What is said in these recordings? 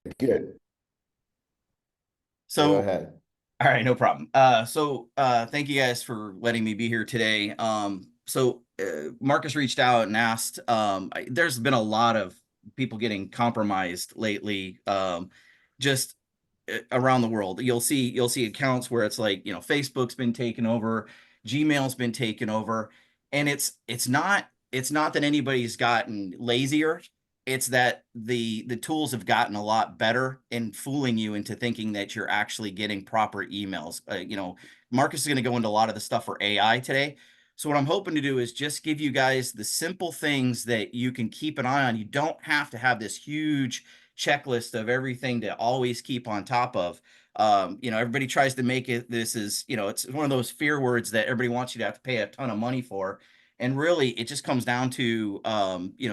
Good. Go So, ahead. all right, no problem. Thank you guys for letting me be here today. Marcus reached out and asked, there's been a lot of people getting compromised lately, just around the world. You'll see accounts where it's like, Facebook's been taken over, Gmail's been taken over, and it's not that anybody's gotten lazier. It's that the tools have gotten a lot better in fooling you into thinking that you're actually getting proper emails. Marcus is going to go into a lot of the stuff for AI today. So what I'm hoping to do is just give you guys the simple things that you can keep an eye on. You don't have to have this huge checklist of everything to always keep on top of. Everybody tries to make it, this is, it's one of those fear words that everybody wants you to have to pay a ton of money for. And really, it just comes down to,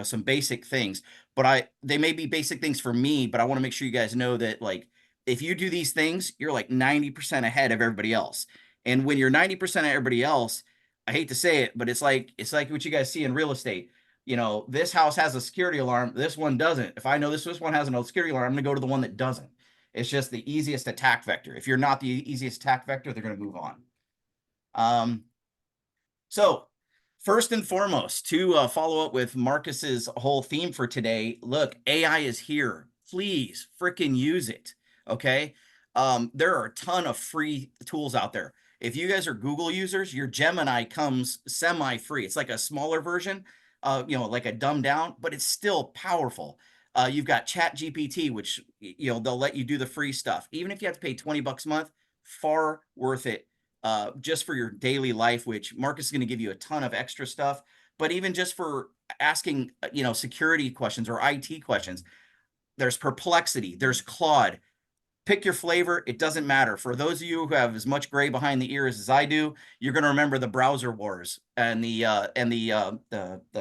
some basic things. But they may be basic things for me, but I want to make sure you guys know that, like, if you do these things, you're like 90% ahead of everybody else. And when you're 90% of everybody else, I hate to say it, but it's like what you guys see in real estate. This house has a security alarm, this one doesn't. If I know this one has a security alarm, I'm going to go to the one that doesn't. It's just the easiest attack vector. If you're not the easiest attack vector, they're going to move on. Um, so, first and foremost, to follow up with Marcus's whole theme for today, look, AI is here. Please freaking use it. Okay. There are a ton of free tools out there. If you guys are Google users, your Gemini comes semi-free. It's like a smaller version, like a dumbed down, but it's still powerful. You've got Chat GPT, which they'll let you do the free stuff. Even if you have to pay 20 bucks a month, far worth it, just for your daily life, which Marcus is going to give you a ton of extra stuff. But even just for asking, security questions or IT questions, there's Perplexity, there's Claude. Pick your flavor. It doesn't matter. For those of you who have as much gray behind the ears as I do, you're going to remember the browser wars and the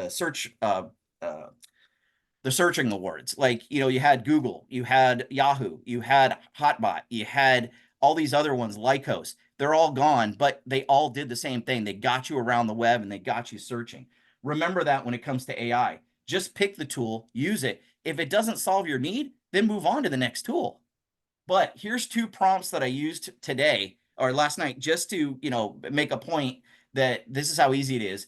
search the searching awards. Like, you had Google, you had Yahoo, you had Hotbot, you had all these other ones, Lycos. They're all gone, but they all did the same thing. They got you around the web and they got you searching. Remember that when it comes to AI. Just pick the tool, use it. If it doesn't solve your need, then move on to the next tool. But here's two prompts that I used today or last night just to, make a point that this is how easy it is.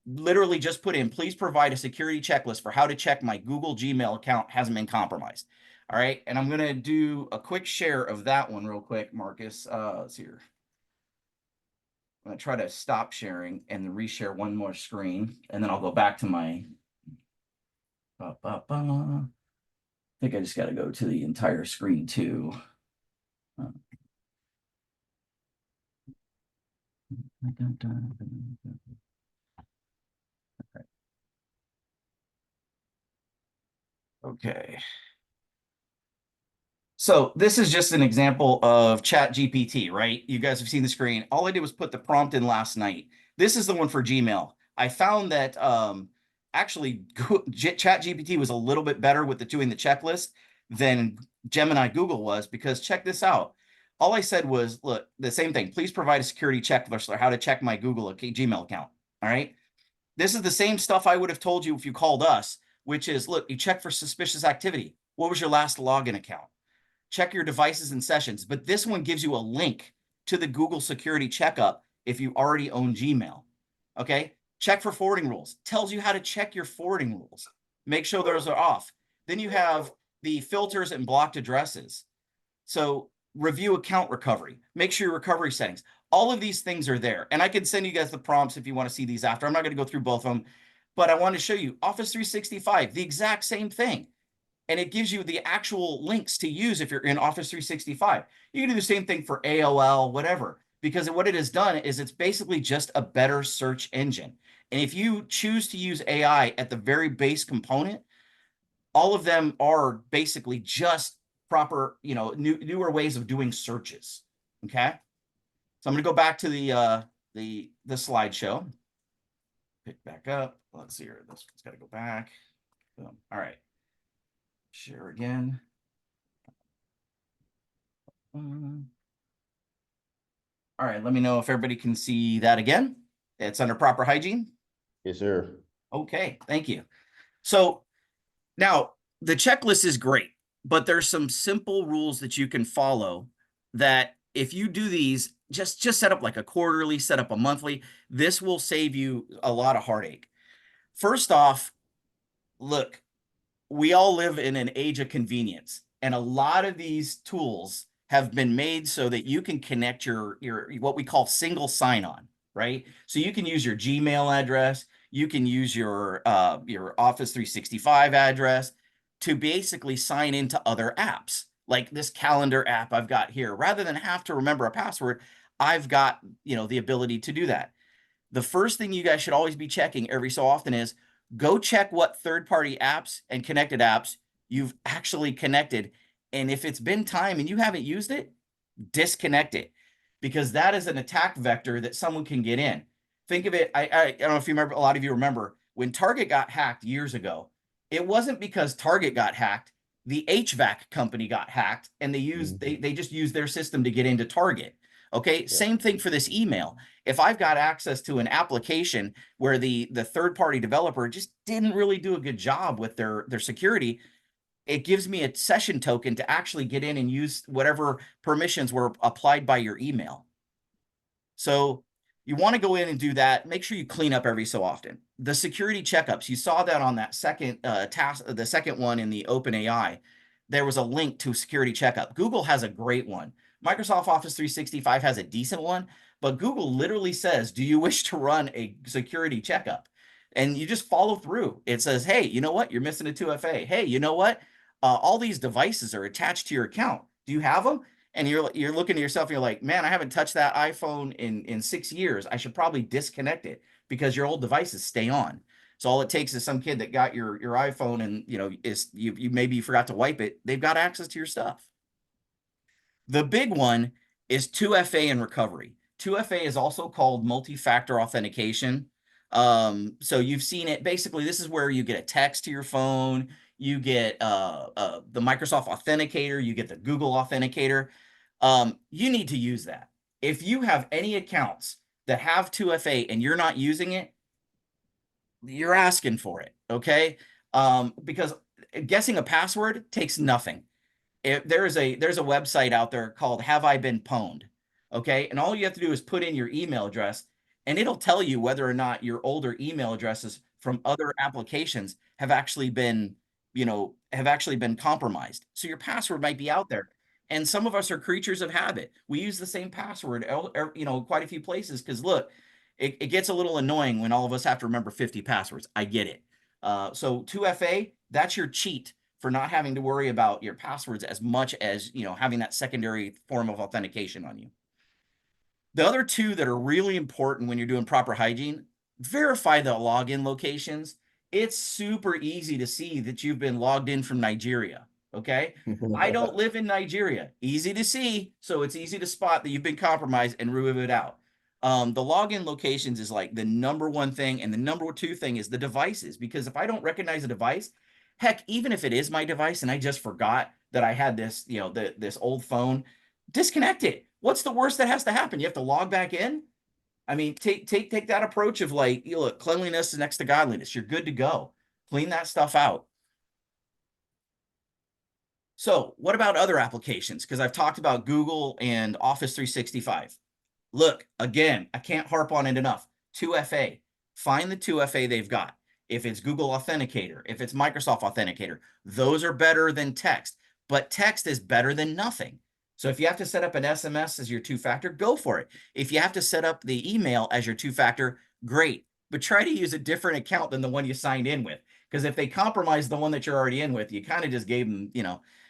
Literally just put in, please provide a security checklist for how to check my Google Gmail account hasn't been compromised. All right. And I'm going to do a quick share of that one real quick, Marcus. Let's see here. I'm going to try to stop sharing and then reshare one more screen. And then I'll go back to my. I think I just got to go to the entire screen too. Okay. So this is just an example of Chat GPT, right? You guys have seen the screen. All I did was put the prompt in last night. This is the one for Gmail. I found that actually Chat GPT was a little bit better with doing the checklist than Gemini Google was, because check this out. All I said was, look, the same thing. Please provide a security checklist for how to check my Google Gmail account. All right. This is the same stuff I would have told you if you called us, which is, look, you check for suspicious activity. What was your last login account? Check your devices and sessions. But this one gives you a link to the Google security checkup if you already own Gmail. Okay. Check for forwarding rules. Tells you how to check your forwarding rules. Make sure those are off. Then you have the filters and blocked addresses. So review account recovery. Make sure your recovery settings. All of these things are there. And I can send you guys the prompts if you want to see these after. I'm not going to go through both of them, but I want to show you Office 365, the exact same thing. And it gives you the actual links to use if you're in Office 365. You can do the same thing for AOL, whatever, because what it has done is it's basically just a better search engine. And if you choose to use AI at the very base component, all of them are basically just proper, newer ways of doing searches. Okay. So I'm going to go back to the slideshow. Pick back up. Let's see here. This one's got to go back. Boom. All right. Share again. All right, let me know if everybody can see that again. It's under proper hygiene. Yes, sir. Okay, thank you. So now the checklist is great. but there's some simple rules that you can follow that if you do these, just set up like a quarterly, set up a monthly, this will save you a lot of heartache. First off, look, we all live in an age of convenience, and a lot of these tools have been made so that you can connect your what we call single sign-on, right? So you can use your Gmail address, you can use your Office 365 address to basically sign into other apps, like this calendar app I've got here. Rather than have to remember a password, I've got, the ability to do that. The first thing you guys should always be checking every so often is go check what third-party apps and connected apps you've actually connected. And if it's been time and you haven't used it, disconnect it, because that is an attack vector that someone can get in. Think of it. I don't know if you remember, a lot of you remember when Target got hacked years ago. It wasn't because Target got hacked. The HVAC company got hacked, and they just used their system to get into Target. Okay, yeah. Same thing for this email. If I've got access to an application where the third-party developer just didn't really do a good job with their security, it gives me a session token to actually get in and use whatever permissions were applied by your email. So you want to go in and do that. Make sure you clean up every so often. The security checkups, you saw that on that second task, the second one in the OpenAI. There was a link to security checkup. Google has a great one. Microsoft Office 365 has a decent one, but Google literally says, do you wish to run a security checkup? And you just follow through. It says, hey, you know what? You're missing a 2FA. Hey, you know what? All these devices are attached to your account. Do you have them? And you're looking at yourself and you're like, man, I haven't touched that iPhone in 6 years. I should probably disconnect it because your old devices stay on. So all it takes is some kid that got your iPhone and you maybe forgot to wipe it. They've got access to your stuff. The big one is 2FA and recovery. 2FA is also called multi-factor authentication. So you've seen it. Basically, this is where you get a text to your phone. You get the Microsoft Authenticator. You get the Google Authenticator. You need to use that. If you have any accounts that have 2FA and you're not using it, you're asking for it, okay? Because guessing a password takes nothing. There's a website out there called Have I Been Pwned? Okay, and all you have to do is put in your email address, and it'll tell you whether or not your older email addresses from other applications have actually been, compromised. So your password might be out there. And some of us are creatures of habit. We use the same password, quite a few places because look, it gets a little annoying when all of us have to remember 50 passwords. I get it. So 2FA, that's your cheat for not having to worry about your passwords as much as, having that secondary form of authentication on you. The other two that are really important when you're doing proper hygiene, verify the login locations. It's super easy to see that you've been logged in from Nigeria. Okay. I don't live in Nigeria. Easy to see. So it's easy to spot that you've been compromised and remove it out. The login locations is like the number one thing. And the number two thing is the devices, because if I don't recognize a device, heck, even if it is my device and I just forgot that I had this, this old phone, disconnect it. What's the worst that has to happen? You have to log back in. I mean, take that approach of like, look, cleanliness is next to godliness. You're good to go. Clean that stuff out. So what about other applications? Because I've talked about Google and Office 365. Look, again, I can't harp on it enough. 2FA. Find the 2FA they've got. If it's Google Authenticator, if it's Microsoft Authenticator, those are better than text. But text is better than nothing. So if you have to set up an SMS as your two-factor, go for it. If you have to set up the email as your two-factor, great. But try to use a different account than the one you signed in with. Because if they compromise the one that you're already in with, you kind of just gave them,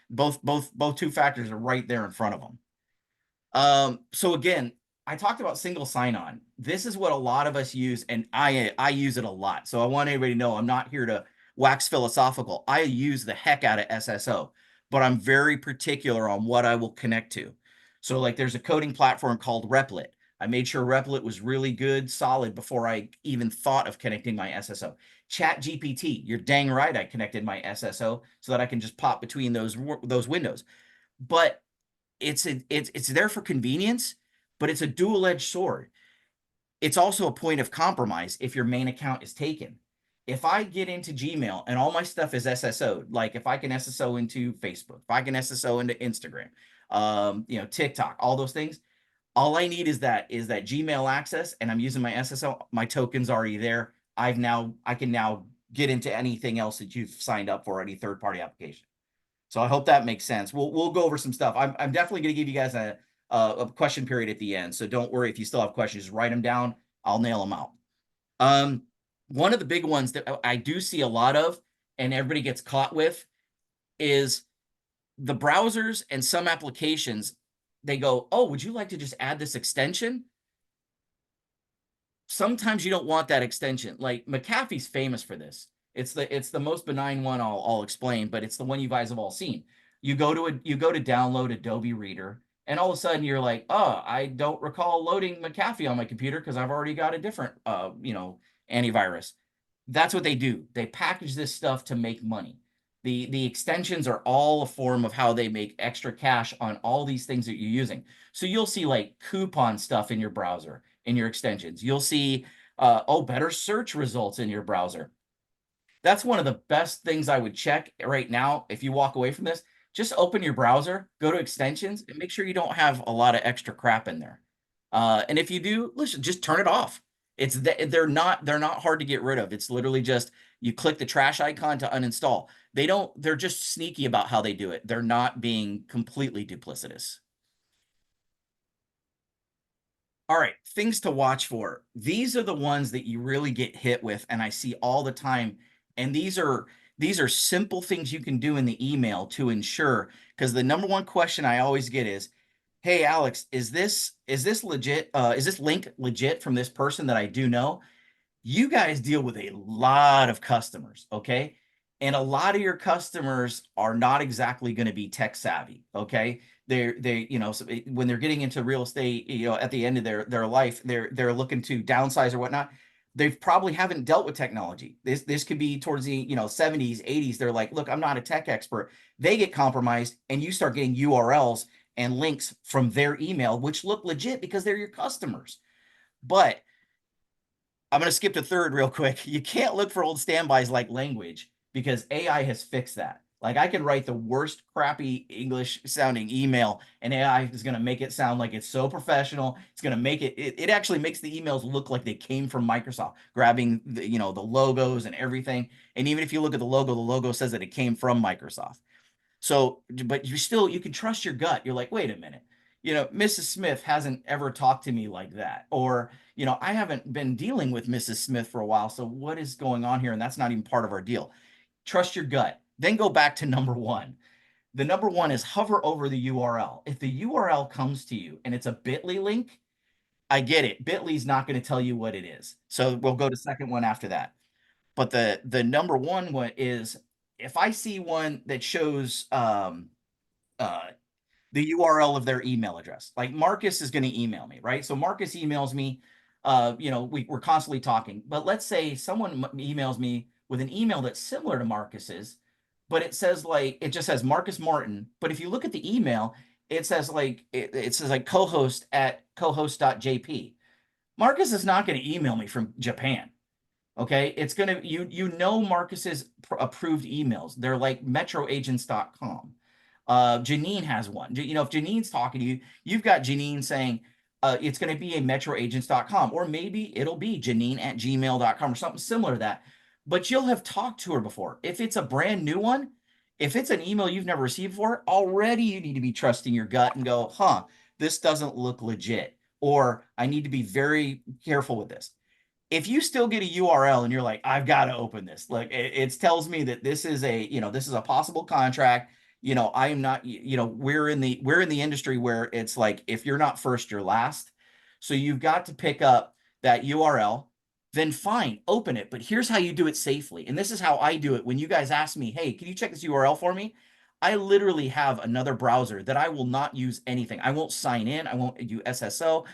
both two factors are right there in front of them. So again, I talked about single sign-on. This is what a lot of us use, and I use it a lot. So I want everybody to know I'm not here to wax philosophical. I use the heck out of SSO, but I'm very particular on what I will connect to. So like there's a coding platform called Replit. I made sure Replit was really good, solid before I even thought of connecting my SSO. Chat GPT, you're dang right I connected my SSO so that I can just pop between those windows. But it's there for convenience, but it's a dual-edged sword. It's also a point of compromise if your main account is taken. If I get into Gmail and all my stuff is SSO'd, like if I can SSO into Facebook, if I can SSO into Instagram, TikTok, all those things, all I need is that Gmail access, and I'm using my SSO. My token's already there. I can now get into anything else that you've signed up for, any third party application. So I hope that makes sense. We'll go over some stuff. I'm definitely going to give you guys a question period at the end. So don't worry if you still have questions, just write them down. I'll nail them out. One of the big ones that I do see a lot of, and everybody gets caught with, is the browsers and some applications. They go, "Oh, would you like to just add this extension?" Sometimes you don't want that extension. Like McAfee's famous for this. It's the most benign one I'll explain, but it's the one you guys have all seen. You go to download Adobe Reader, and all of a sudden you're like, "Oh, I don't recall loading McAfee on my computer because I've already got a different antivirus." That's what they do. They package this stuff to make money. The extensions are all a form of how they make extra cash on all these things that you're using. So you'll see like coupon stuff in your browser, in your extensions. You'll see better search results in your browser. That's one of the best things I would check right now. If you walk away from this, just open your browser, go to extensions, and make sure you don't have a lot of extra crap in there. And if you do, listen, just turn it off. They're not hard to get rid of. It's literally just you click the trash icon to uninstall. They're just sneaky about how they do it. They're not being completely duplicitous. All right, things to watch for. These are the ones that you really get hit with, and I see all the time. And these are simple things you can do in the email to ensure, because the number one question I always get is, "Hey Alex, is this legit? Is this link legit from this person that I do know?" You guys deal with a lot of customers, okay? And a lot of your customers are not exactly going to be tech savvy, okay? When they're getting into real estate, at the end of their life, they're looking to downsize or whatnot. They probably haven't dealt with technology. This could be towards the 70s, 80s. They're like, "Look, I'm not a tech expert." They get compromised, and you start getting URLs and links from their email, which look legit because they're your customers. But I'm going to skip to third real quick. You can't look for old standbys like language, because AI has fixed that. Like I can write the worst crappy English sounding email, and AI is going to make it sound like it's so professional. It's going to make it actually makes the emails look like they came from Microsoft, grabbing the logos and everything. And even if you look at the logo says that it came from Microsoft. So, but you can trust your gut. You're like, "Wait a minute. Mrs. Smith hasn't ever talked to me like that." Or, "I haven't been dealing with Mrs. Smith for a while. So what is going on here?" And that's not even part of our deal. Trust your gut. Then go back to number one. The number one is hover over the URL. If the URL comes to you and it's a bit.ly link, I get it. Bit.ly is not going to tell you what it is. So we'll go to second one after that. But the number one is, if I see one that shows uh, the URL of their email address. Like Marcus is going to email me, right? So Marcus emails me. We're constantly talking. But let's say someone emails me with an email that's similar to Marcus's, but it just says Marcus Martin. But if you look at the email, it says it says like co-host at cohost.jp. Marcus is not going to email me from Japan. Okay, it's gonna Marcus's approved emails. They're like metroagents.com. Janine has one. If Janine's talking to you, you've got Janine saying it's going to be a metroagents.com, or maybe it'll be janine@gmail.com or something similar to that. But you'll have talked to her before. If it's a brand new one, if it's an email you've never received before, already you need to be trusting your gut and go, this doesn't look legit, or I need to be very careful with this. If you still get a URL and you're like, "I've got to open this," like it tells me that this is a possible contract. I am not, we're in the industry where it's like, if you're not first, you're last. So you've got to pick up that URL, then fine, open it. But here's how you do it safely. And this is how I do it. When you guys ask me, "Hey, can you check this URL for me?" I literally have another browser that I will not use anything. I won't sign in. I won't do SSO.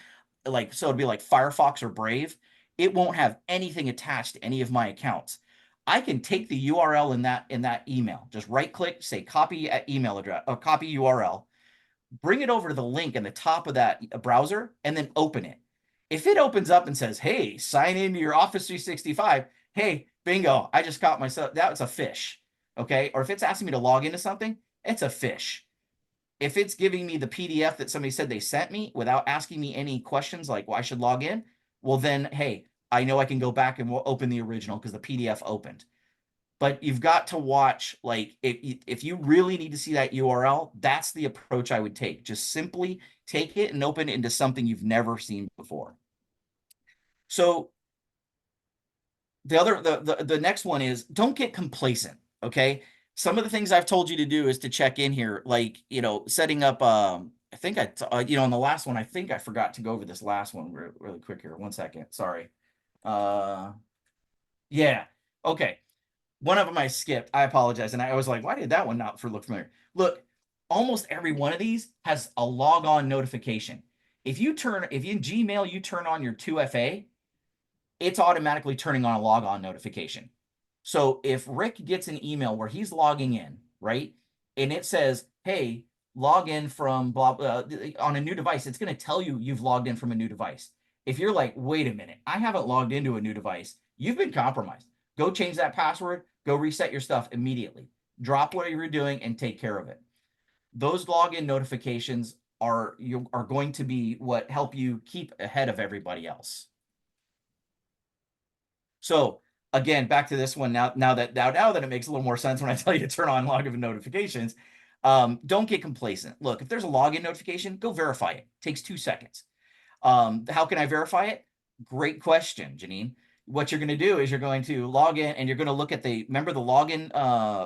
So it'd be like Firefox or Brave. It won't have anything attached to any of my accounts. I can take the URL in that email, just right click, say copy email address or copy URL, bring it over to the link in the top of that browser, and then open it. If it opens up and says, "Hey, sign into your Office 365," hey, Bingo. I just caught myself. That's a fish. Okay. Or if it's asking me to log into something, it's a fish. If it's giving me the PDF that somebody said they sent me without asking me any questions like why I should log in, well, then, hey, I know I can go back and open the original because the PDF opened. But you've got to watch, like, if you really need to see that URL, that's the approach I would take. Just simply take it and open it into something you've never seen before. So the next one is don't get complacent. Okay. Some of the things I've told you to do is to check in here, like, setting up, I think on the last one, I think I forgot to go over this last one really quick here. 1 second. Sorry. Uh, yeah. Okay. One of them I skipped. I apologize. And I was like, why did that one not look familiar? Look, almost every one of these has a log on notification. If you in Gmail, you turn on your 2FA, it's automatically turning on a log on notification. So if Rick gets an email where he's logging in, right, and it says, hey, log in from blah, blah on a new device, it's going to tell you you've logged in from a new device. If you're like, wait a minute, I haven't logged into a new device, you've been compromised. Go change that password, go reset your stuff immediately. Drop what you're doing and take care of it. Those login notifications are going to be what help you keep ahead of everybody else. So again, back to this one now that it makes a little more sense when I tell you to turn on login notifications. Don't get complacent. Look, if there's a login notification, go verify it. It takes 2 seconds. How can I verify it? Great question, Janine. What you're going to do is you're going to log in and you're going to look at remember the login,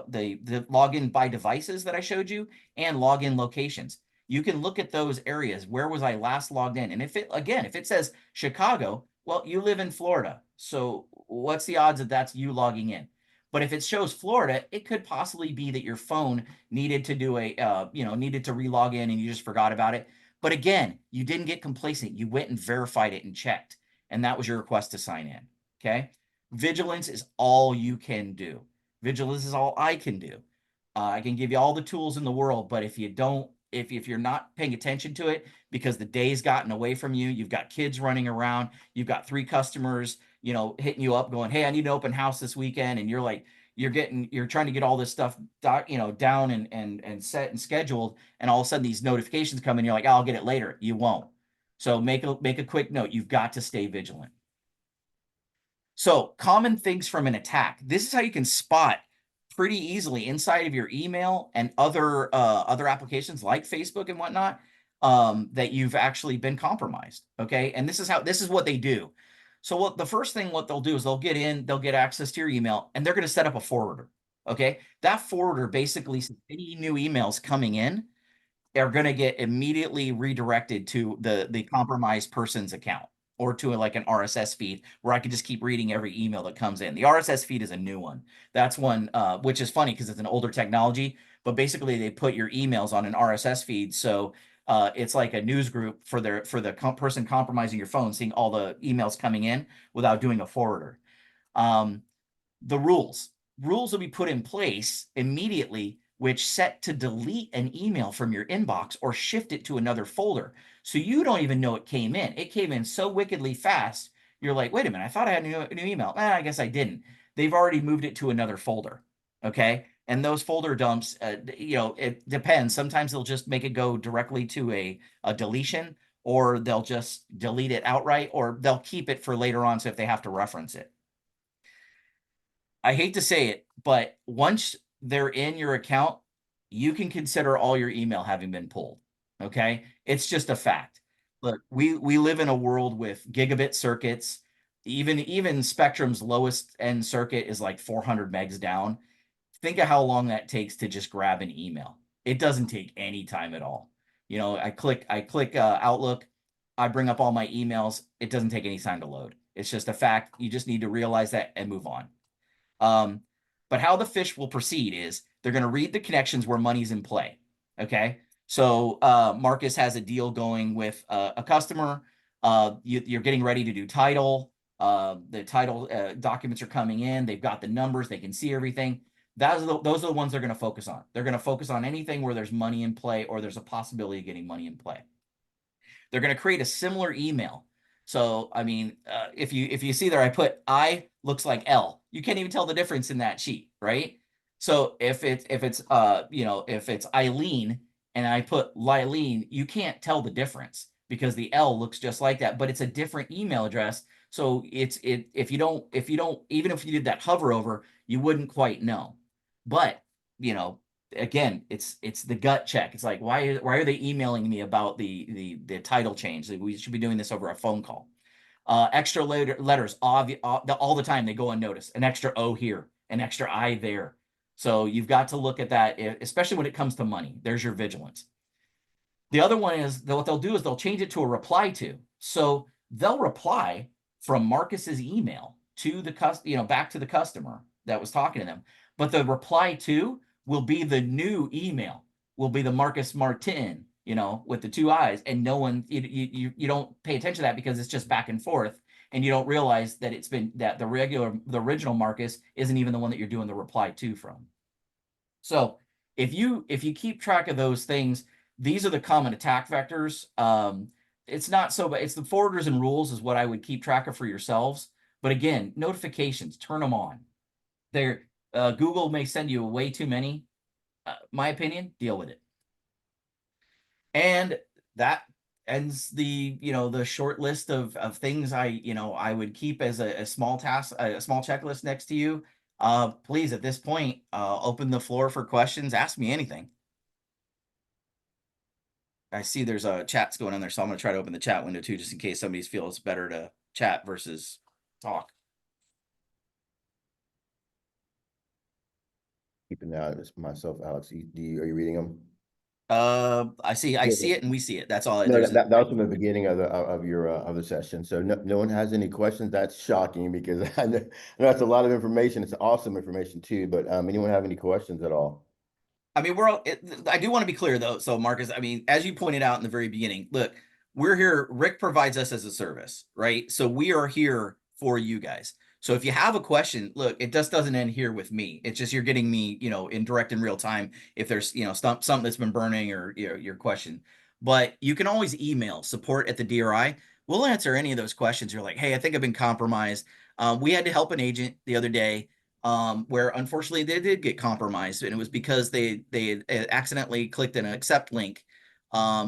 the login by devices that I showed you and login locations. You can look at those areas. Where was I last logged in? And if it says Chicago, well, you live in Florida. So what's the odds that that's you logging in? But if it shows Florida, it could possibly be that your phone needed to do needed to relog in and you just forgot about it. But again, you didn't get complacent. You went and verified it and checked. And that was your request to sign in. Okay. Vigilance is all you can do. Vigilance is all I can do. I can give you all the tools in the world, but if you're not paying attention to it because the day's gotten away from you, you've got kids running around, you've got 3 customers, hitting you up going, hey, I need an open house this weekend. And you're like, you're trying to get all this stuff, down and set and scheduled. And all of a sudden these notifications come in. You're like, oh, I'll get it later. You won't. So make a quick note. You've got to stay vigilant. So common things from an attack. This is how you can spot pretty easily inside of your email and other applications like Facebook and whatnot, that you've actually been compromised. Okay. And this is what they do. So the first thing what they'll do is they'll get access to your email and they're going to set up a forwarder. Okay. That forwarder basically says any new emails coming in are going to get immediately redirected to the compromised person's account or to like an RSS feed where I can just keep reading every email that comes in. The RSS feed is a new one. That's one, which is funny because it's an older technology, but basically they put your emails on an RSS feed. So it's like a news group for the person compromising your phone, seeing all the emails coming in without doing a forwarder. The rules will be put in place immediately, which set to delete an email from your inbox or shift it to another folder. So you don't even know it came in. It came in so wickedly fast. You're like, wait a minute, I thought I had a new email. I guess I didn't. They've already moved it to another folder. Okay. And those folder dumps, it depends. Sometimes they'll just make it go directly to a deletion, or they'll just delete it outright, or they'll keep it for later on. So if they have to reference it. I hate to say it, but once they're in your account, you can consider all your email having been pulled. Okay. It's just a fact. Look, we live in a world with gigabit circuits. Even Spectrum's lowest end circuit is like 400 megs down. Think of how long that takes to just grab an email. It doesn't take any time at all. I click Outlook, I bring up all my emails. It doesn't take any time to load. It's just a fact. You just need to realize that and move on. But how the fish will proceed is they're going to read the connections where money's in play. Okay. So Marcus has a deal going with a customer. You're getting ready to do title. The title documents are coming in. They've got the numbers. They can see everything. Those are the ones they're going to focus on. They're going to focus on anything where there's money in play or there's a possibility of getting money in play. They're going to create a similar email. So, I mean, if you see there, I put I looks like L. You can't even tell the difference in that sheet, right? So if it's if it's Eileen and I put Lylene, you can't tell the difference because the L looks just like that, but it's a different email address. So if you don't even if you did that hover over, you wouldn't quite know. But again, it's the gut check. It's like why are they emailing me about the title change? We should be doing this over a phone call. Extra letters all the time, they go unnoticed. An extra O here, an extra I there. So you've got to look at that, especially when it comes to money. There's your vigilance. The other one is what they'll do is they'll change it to a reply to. So they'll reply from Marcus's email to the back to the customer that was talking to them. But the reply to will be the new email, will be the Marcus Martin, with the two eyes, and no one you don't pay attention to that because it's just back and forth, and you don't realize that the original Marcus isn't even the one that you're doing the reply to from. So if you keep track of those things, these are the common attack vectors. It's not so, but it's the forwarders and rules is what I would keep track of for yourselves. But again, notifications, turn them on. Google may send you way too many. My opinion, deal with it. And that ends the short list of things I would keep as a small task, a small checklist next to you. Please, at this point, open the floor for questions. Ask me anything. I see there's a chats going on there, so I'm going to try to open the chat window too, just in case somebody feels better to chat versus talk. Keeping that myself, Alex. Are you reading them? I see it and we see it. That's all. No, that was from the beginning of the session. So no one has any questions. That's shocking because I know that's a lot of information. It's awesome information too. But anyone have any questions at all? I mean, I do want to be clear though. So Marcus, I mean, as you pointed out in the very beginning, look, we're here. Rick provides us as a service, right? So we are here for you guys. So if you have a question, look, it just doesn't end here with me. It's just you're getting me, in direct in real time. If there's, something that's been burning or your question, but you can always email support@the.DRI. We'll answer any of those questions. You're like, hey, I think I've been compromised. We had to help an agent the other day where unfortunately they did get compromised, and it was because they accidentally clicked an accept link,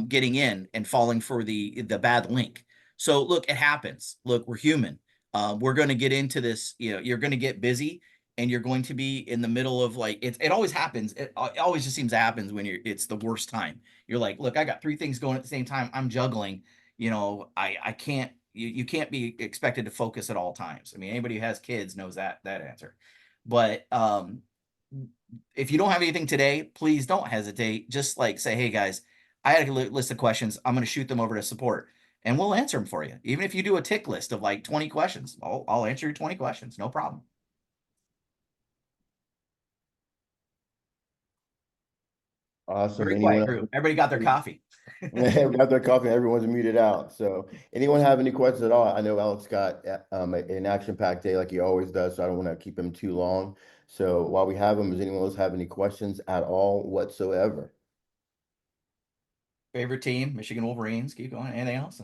getting in and falling for the bad link. So look, it happens. Look, we're human. We're going to get into this. You're going to get busy, and you're going to be in the middle of it always happens. It always just seems to happen when it's the worst time. You're like, look, I got 3 things going at the same time. I'm juggling. I can't. You can't be expected to focus at all times. I mean, anybody who has kids knows that answer. But if you don't have anything today, please don't hesitate. Just say, hey guys, I had a list of questions. I'm going to shoot them over to support and we'll answer them for you. Even if you do a tick list of 20 questions, I'll answer your 20 questions. No problem. Awesome. Very quiet group. Everybody got their coffee. Got their coffee. Everyone's muted out. So anyone have any questions at all? I know Alex got an action-packed day like he always does, so I don't want to keep him too long. So while we have him, does anyone else have any questions at all whatsoever? Favorite team, Michigan Wolverines. Keep going. Anything else?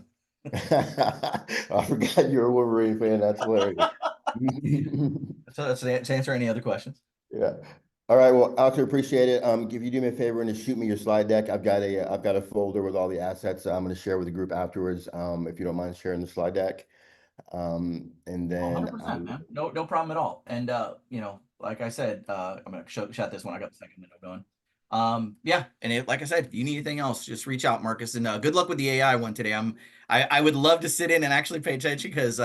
I forgot you're a Wolverine fan. That's hilarious. So let's answer any other questions. Yeah. All right. Well, Alex, I appreciate it. If you do me a favor and just shoot me your slide deck, I've got a folder with all the assets I'm going to share with the group afterwards. If you don't mind sharing the slide deck. And then 100%, man. No problem at all. And like I said, I'm gonna shut this one. I got the second window going. Yeah, and like I said, if you need anything else, just reach out, Marcus. And good luck with the AI one today. I would love to sit in and actually pay attention because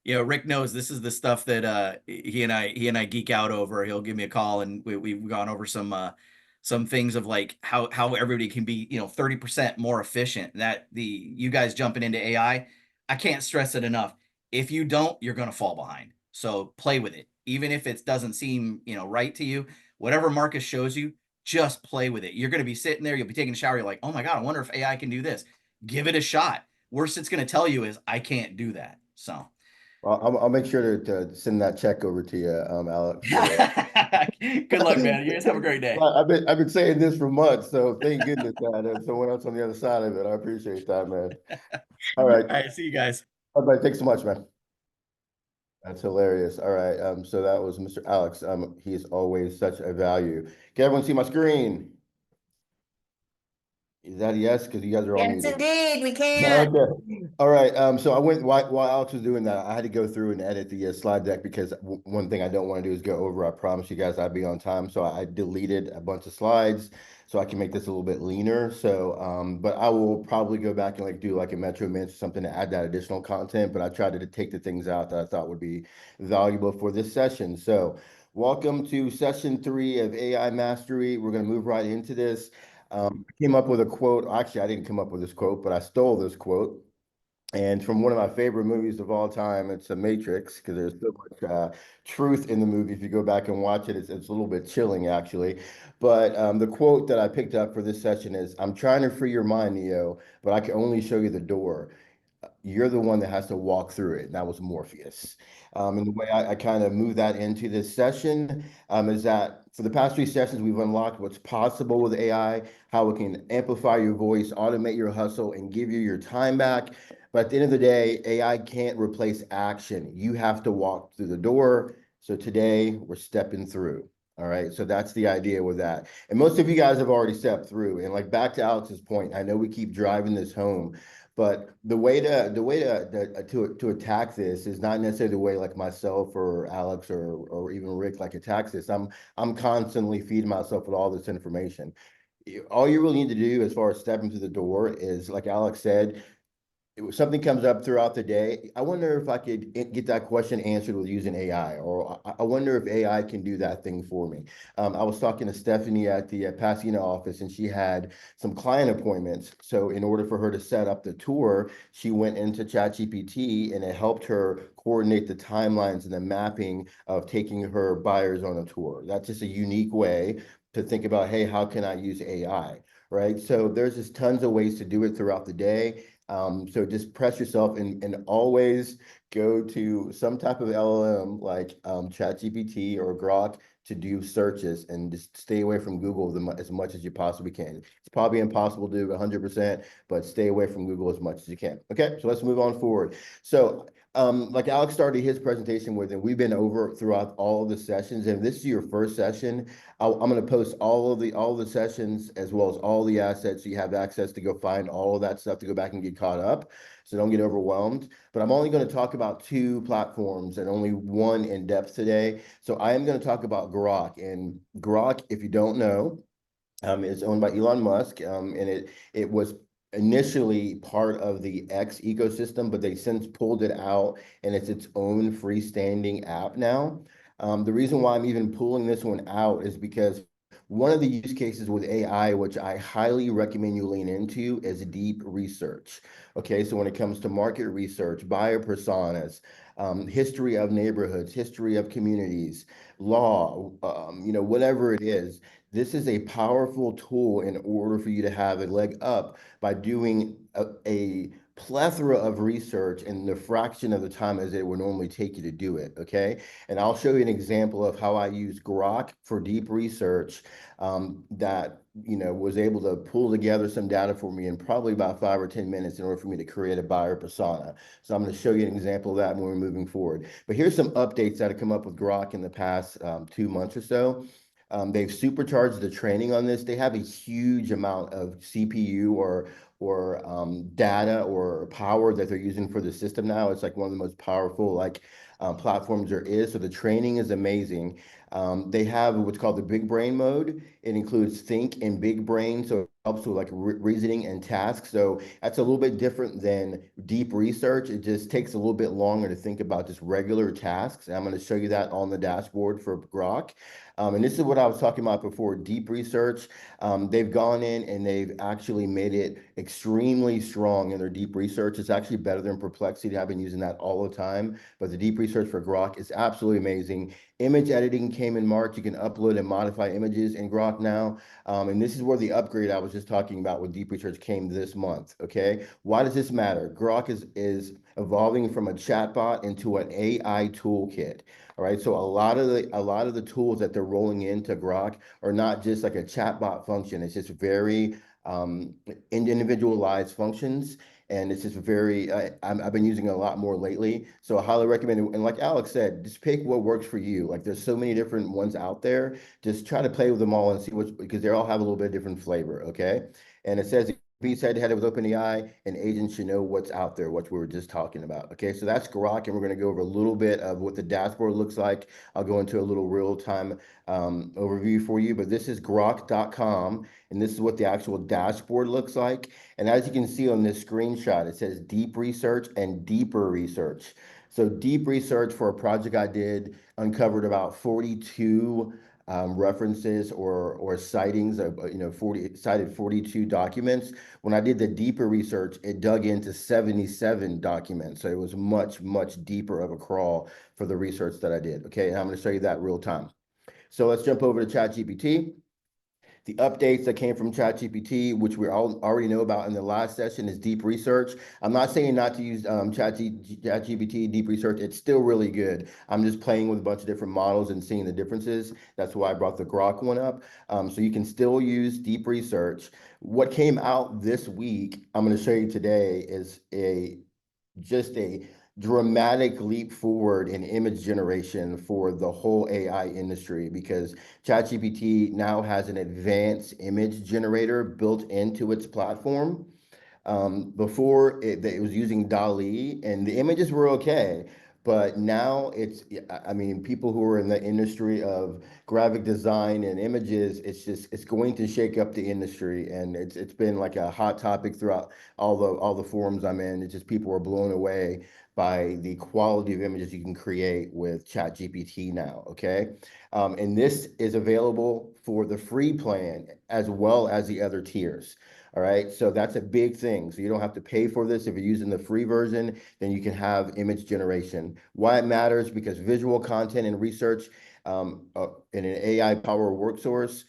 Rick knows this is the stuff that he and I geek out over. He'll give me a call and we've gone over some things of how everybody can be 30% more efficient. That you guys jumping into AI, I can't stress it enough. If you don't, you're going to fall behind. So play with it. Even if it doesn't seem, right to you, whatever Marcus shows you, just play with it. You're going to be sitting there, you'll be taking a shower. You're like, oh my God, I wonder if AI can do this. Give it a shot. Worst it's going to tell you is I can't do that. So well, I'll make sure to send that check over to you, Alex. Good luck, man. You guys have a great day. I've been saying this for months, so thank goodness that there's someone else on the other side of it. I appreciate that, man. All right. All right. See you guys. Bye-bye. Thanks so much, man. That's hilarious. All right. So that was Mr. Alex. He is always such a value. Can everyone see my screen? Is that a yes? Because you guys are all Yes, muted. indeed, we can. Okay. All right. So I went while Alex was doing that, I had to go through and edit the slide deck because one thing I don't want to do is go over. I promise you guys I'd be on time. So I deleted a bunch of slides so I can make this a little bit leaner. So, but I will probably go back and like do like a Metro Mint or something to add that additional content. But I tried to take the things out that I thought would be valuable for this session. So welcome to session 3 of AI Mastery. We're going to move right into this. I came up with a quote. Actually, I didn't come up with this quote, but I stole this quote. And from one of my favorite movies of all time, it's a Matrix, because there's so much truth in the movie. If you go back and watch it, it's a little bit chilling, actually. But the quote that I picked up for this session is, "I'm trying to free your mind, Neo, but I can only show you the door. You're the one that has to walk through it." And that was Morpheus. And the way I kind of move that into this session is that for the past 3 sessions, we've unlocked what's possible with AI, how it can amplify your voice, automate your hustle, and give you your time back. But at the end of the day, AI can't replace action. You have to walk through the door. So today we're stepping through. All right. So that's the idea with that. And most of you guys have already stepped through. And like back to Alex's point, I know we keep driving this home, but the way to attack this is not necessarily the way like myself or Alex or even Rick like attacks this. I'm constantly feeding myself with all this information. All you really need to do as far as stepping through the door is, like Alex said, something comes up throughout the day. I wonder if I could get that question answered with using AI, or I wonder if AI can do that thing for me. I was talking to Stephanie at the Pasadena office, and she had some client appointments. So in order for her to set up the tour, she went into ChatGPT, and it helped her coordinate the timelines and the mapping of taking her buyers on a tour. That's just a unique way to think about, hey, how can I use AI? Right. So there's just tons of ways to do it throughout the day. So just press yourself and always go to some type of LLM like ChatGPT or Grok to do searches, and just stay away from Google as much as you possibly can. It's probably impossible to do 100%, but stay away from Google as much as you can. Okay, so let's move on forward. So like Alex started his presentation with, and we've been over throughout all of the sessions, and if this is your first session, I'm going to post all the sessions as well as all the assets, so you have access to go find all of that stuff to go back and get caught up. So don't get overwhelmed. But I'm only going to talk about 2 platforms and only one in depth today. So I am going to talk about Grok. And Grok, if you don't know, it's owned by Elon Musk, and it was initially part of the X ecosystem, but they since pulled it out, and it's its own freestanding app now. The reason why I'm even pulling this one out is because one of the use cases with AI, which I highly recommend you lean into, is deep research. Okay, so when it comes to market research, buyer personas, history of neighborhoods, history of communities, law, whatever it is, this is a powerful tool in order for you to have a leg up by doing a plethora of research in the fraction of the time as it would normally take you to do it. Okay. And I'll show you an example of how I use Grok for deep research that, was able to pull together some data for me in probably about 5 or 10 minutes in order for me to create a buyer persona. So I'm going to show you an example of that when we're moving forward. But here's some updates that have come up with Grok in the past 2 months or so. They've supercharged the training on this. They have a huge amount of CPU or data or power that they're using for the system now. It's like one of the most powerful platforms there is. So the training is amazing. They have what's called the big brain mode. It includes think and big brain, so it helps with like reasoning and tasks. So that's a little bit different than deep research. It just takes a little bit longer to think about just regular tasks. And I'm going to show you that on the dashboard for Grok. And this is what I was talking about before, deep research. They've gone in and they've actually made it extremely strong in their deep research. It's actually better than Perplexity. I've been using that all the time, but the deep research for Grok is absolutely amazing. Image editing came in March. You can upload and modify images in Grok now. And this is where the upgrade I was just talking about with deep research came this month. Okay. Why does this matter? Grok is evolving from a chatbot into an AI toolkit. All right. So a lot of the tools that they're rolling into Grok are not just like a chatbot function. It's just very individualized functions. and it's just very, I've been using it a lot more lately. So I highly recommend it. And like Alex said, just pick what works for you. Like there's so many different ones out there. Just try to play with them all and see what, because they all have a little bit of different flavor. Okay. And it says be said head with OpenAI, and agents should know what's out there, what we were just talking about. Okay, so that's Grok, and we're going to go over a little bit of what the dashboard looks like. I'll go into a little real-time overview for you, but this is grok.com, and this is what the actual dashboard looks like. And as you can see on this screenshot, it says deep research and deeper research. So deep research for a project I did uncovered about 42 references or sightings of 42 documents. When I did the deeper research, it dug into 77 documents. So it was much, much deeper of a crawl for the research that I did. Okay, and I'm going to show you that real time. So let's jump over to ChatGPT. The updates that came from ChatGPT, which we all already know about in the last session, is deep research. I'm not saying not to use ChatGPT deep research. It's still really good. I'm just playing with a bunch of different models and seeing the differences. That's why I brought the Grok one up. So you can still use deep research. What came out this week, I'm going to show you today, is just a dramatic leap forward in image generation for the whole AI industry, because ChatGPT now has an advanced image generator built into its platform. Before it was using DALL-E, and the images were okay, but now I mean, people who are in the industry of graphic design and images, it's going to shake up the industry, and it's been like a hot topic throughout all the forums I'm in. It's just people are blown away by the quality of images you can create with ChatGPT now. Okay, and this is available for the free plan as well as the other tiers. All right, so that's a big thing. So you don't have to pay for this. If you're using the free version, then you can have image generation. Why it matters, because visual content and research in an AI powered workspace,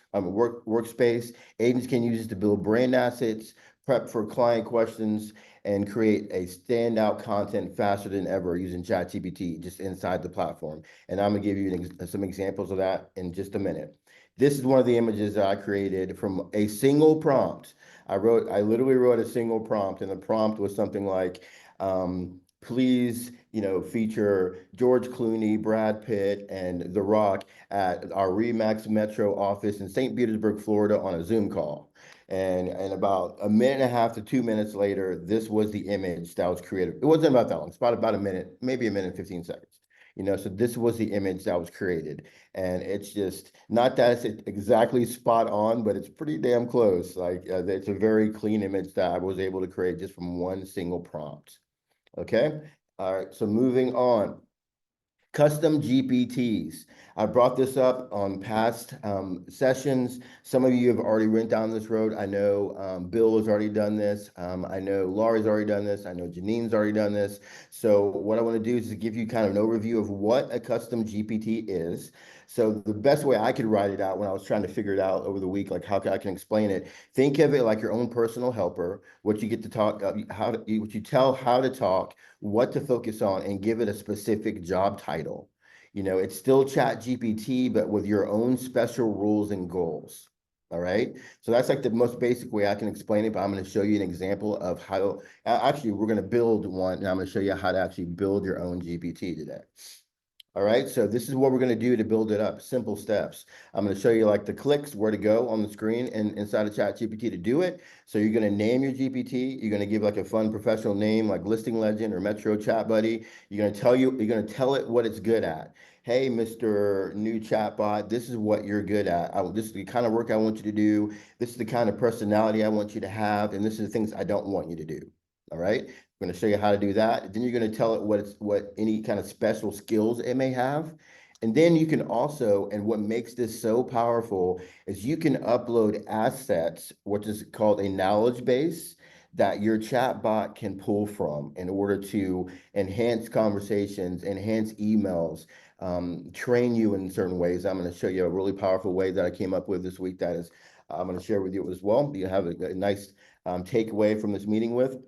agents can use it to build brand assets, prep for client questions, and create a standout content faster than ever using ChatGPT just inside the platform. And I'm gonna give you some examples of that in just a minute. This is one of the images that I created from a single prompt. I literally wrote a single prompt, and the prompt was something like, please, feature George Clooney, Brad Pitt, and The Rock at our Remax Metro office in St. Petersburg, Florida on a Zoom call. And about a minute and a half to 2 minutes later, this was the image that was created. It wasn't about that long. It's about a minute, maybe a minute and 15 seconds. So this was the image that was created. And it's just not that it's exactly spot on, but it's pretty damn close. Like it's a very clean image that I was able to create just from one single prompt. Okay. All right. So moving on. Custom GPTs. I brought this up on past sessions. Some of you have already went down this road. I know Bill has already done this. I know Laurie's already done this. I know Janine's already done this. So what I want to do is to give you kind of an overview of what a custom GPT is. So the best way I could write it out when I was trying to figure it out over the week, like how I can explain it, think of it like your own personal helper, what you get to talk, what you tell how to talk, what to focus on, and give it a specific job title. It's still Chat GPT, but with your own special rules and goals. All right. So that's like the most basic way I can explain it, but I'm going to show you an example of how actually we're going to build one, and I'm going to show you how to actually build your own GPT today. All right, so this is what we're going to do to build it up. Simple steps. I'm going to show you like the clicks, where to go on the screen and inside of ChatGPT to do it. So you're going to name your GPT. You're going to give like a fun professional name like Listing Legend or Metro Chat Buddy. You're going to tell it what it's good at. Hey, Mr. New Chatbot, this is what you're good at. This is the kind of work I want you to do. This is the kind of personality I want you to have, and this is the things I don't want you to do. All right. I'm going to show you how to do that. Then you're going to tell it what any kind of special skills it may have. And then you can also, and what makes this so powerful is you can upload assets, which is called a knowledge base, that your chatbot can pull from in order to enhance conversations, enhance emails, train you in certain ways. I'm going to show you a really powerful way that I came up with this week that is I'm going to share with you as well. You have a nice takeaway from this meeting with.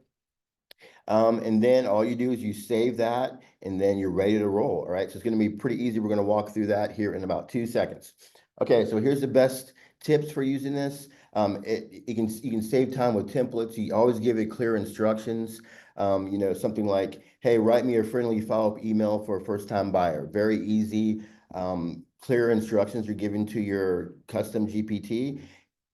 And then all you do is you save that, and then you're ready to roll. All right. So it's going to be pretty easy. We're going to walk through that here in about 2 seconds. Okay. So here's the best tips for using this. You can save time with templates. You always give it clear instructions. Something like, hey, write me a friendly follow-up email for a first-time buyer. Very easy, clear instructions you're giving to your custom GPT.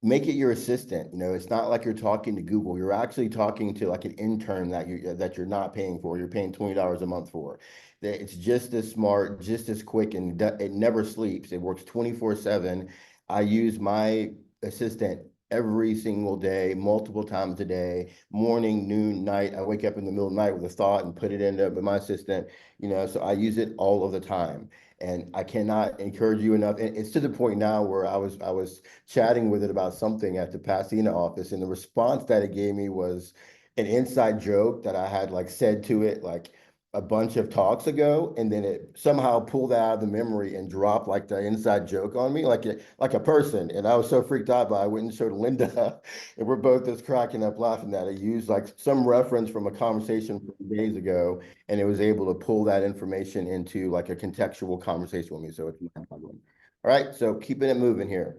Make it your assistant. It's not like you're talking to Google. You're actually talking to like an intern that you're not paying for. You're paying $20 a month for. It's just as smart, just as quick, and it never sleeps. It works 24/7. I use my assistant every single day, multiple times a day, morning, noon, night. I wake up in the middle of the night with a thought and put it into my assistant. So I use it all of the time. And I cannot encourage you enough. And it's to the point now where I was chatting with it about something at the Pasadena office, and the response that it gave me was an inside joke that I had like said to it like a bunch of talks ago, and then it somehow pulled out of the memory and dropped like the inside joke on me, like a person. And I was so freaked out by it, I went and showed Linda, and we're both just cracking up laughing that it used like some reference from a conversation from days ago, and it was able to pull that information into like a contextual conversation with me. So it's my problem. All right, so keeping it moving here.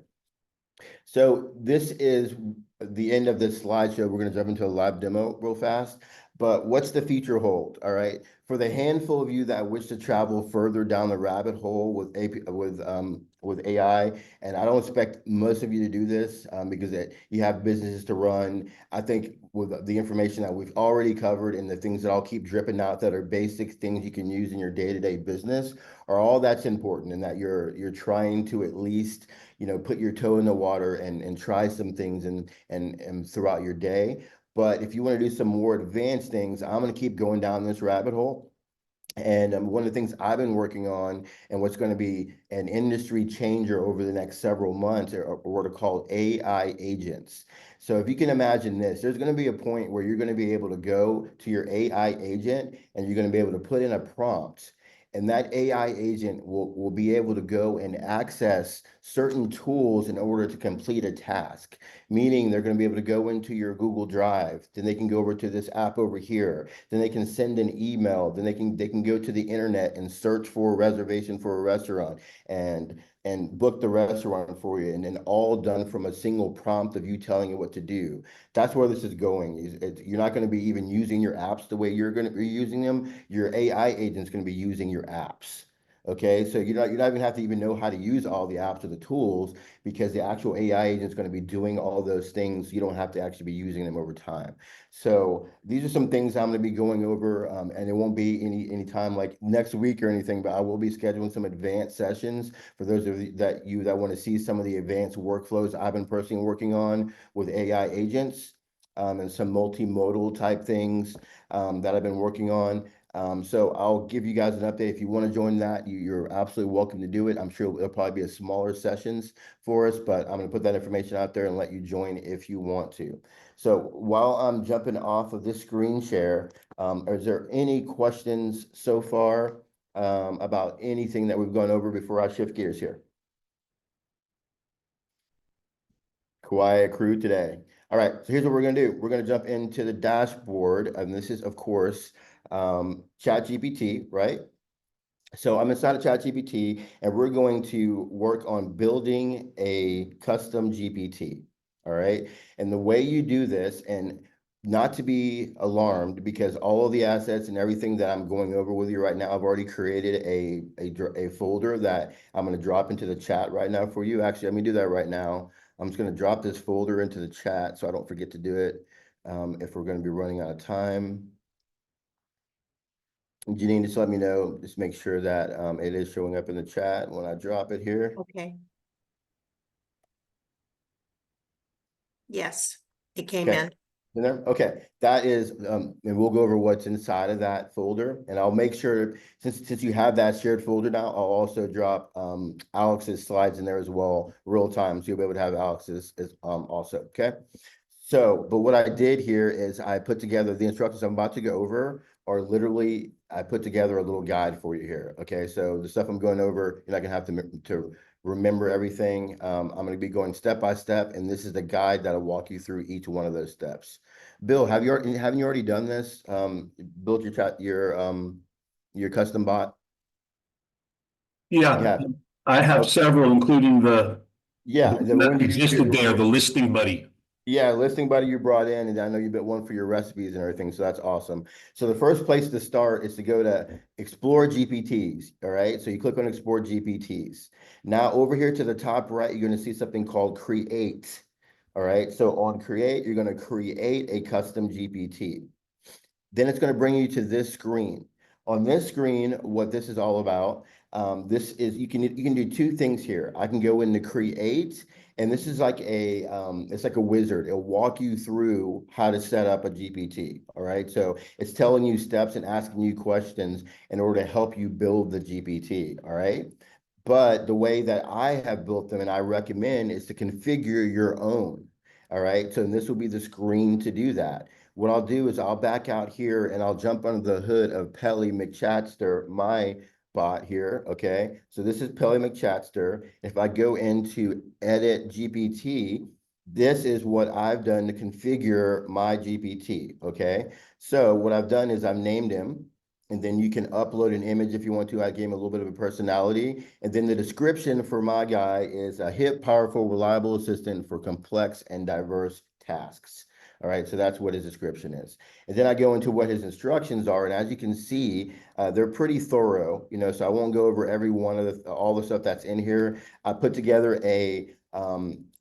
So this is the end of this slideshow. We're going to jump into a live demo real fast. But what's the future hold? All right. For the handful of you that wish to travel further down the rabbit hole with AI, and I don't expect most of you to do this because you have businesses to run. I think with the information that we've already covered and the things that I'll keep dripping out that are basic things you can use in your day-to-day business are all that's important, and that you're trying to at least put your toe in the water and try some things and throughout your day. But if you want to do some more advanced things, I'm going to keep going down this rabbit hole. And one of the things I've been working on, and what's going to be an industry changer over the next several months, are what are called AI agents. So if you can imagine this, there's going to be a point where you're going to be able to go to your AI agent and you're going to be able to put in a prompt. And that AI agent will be able to go and access certain tools in order to complete a task. Meaning they're going to be able to go into your Google Drive, then they can go over to this app over here, then they can send an email, then they can go to the internet and search for a reservation for a restaurant and book the restaurant for you, and then all done from a single prompt of you telling it what to do. That's where this is going. You're not going to be even using your apps the way you're going to be using them. Your AI agent's going to be using your apps. Okay, so you're not even have to even know how to use all the apps or the tools, because the actual AI agent is going to be doing all those things. You don't have to actually be using them over time. So these are some things I'm going to be going over, and it won't be any time like next week or anything, but I will be scheduling some advanced sessions for those of you that want to see some of the advanced workflows I've been personally working on with AI agents, and some multimodal type things that I've been working on. So I'll give you guys an update. If you want to join that, you're absolutely welcome to do it. I'm sure it'll probably be a smaller sessions for us, but I'm going to put that information out there and let you join if you want to. So while I'm jumping off of this screen share, is there any questions so far about anything that we've gone over before I shift gears here? Quiet crew today. All right, so here's what we're going to do. We're going to jump into the dashboard, and this is, of course, Chat GPT, right? So I'm inside of ChatGPT, and we're going to work on building a custom GPT. All right. And the way you do this, and not to be alarmed, because all of the assets and everything that I'm going over with you right now, I've already created a folder that I'm going to drop into the chat right now for you. Actually, let me do that right now. I'm just going to drop this folder into the chat so I don't forget to do it if we're going to be running out of time. Janine, just let me know, just make sure that it is showing up in the chat when I drop it here. Okay. Yes, it came Okay. in. In there? Okay, that is, and we'll go over what's inside of that folder, and I'll make sure, since you have that shared folder now, I'll also drop Alex's slides in there as well, real time, so you'll be able to have Alex's also, okay? So, but what I did here is I put together the instructions I'm about to go over, or literally I put together a little guide for you here. Okay, so the stuff I'm going over, you're not gonna have to remember everything. I'm going to be going step by step, and this is the guide that'll walk you through each one of those steps. Bill, haven't you already done this? Built your custom bot? Yeah, Yeah. I have Okay. several, including the Yeah, the one you Existed there, the listing buddy. Yeah, listing buddy you brought in, and I know you built one for your recipes and everything, so that's awesome. So the first place to start is to go to Explore GPTs, all right? So you click on Explore GPTs. Now over here to the top right, you're going to see something called Create, all right? So on Create, you're going to create a custom GPT. Then it's going to bring you to this screen. On this screen, what this is all about, this is you can do two things here. I can go into create, and this is like a it's like a wizard. It'll walk you through how to set up a GPT. All right, so it's telling you steps and asking you questions in order to help you build the GPT. All right. But the way that I have built them and I recommend is to configure your own. All right. So this will be the screen to do that. What I'll do is I'll back out here and I'll jump under the hood of Pelly McChatster, my bot here. Okay. So this is Pelly McChatster. If I go into edit GPT, this is what I've done to configure my GPT. Okay. So what I've done is I've named him. And then you can upload an image if you want to. I gave him a little bit of a personality. And then the description for my guy is a hip, powerful, reliable assistant for complex and diverse tasks. All right, so that's what his description is. And then I go into what his instructions are. And as you can see, they're pretty thorough, so I won't go over every one of all the stuff that's in here. I put together a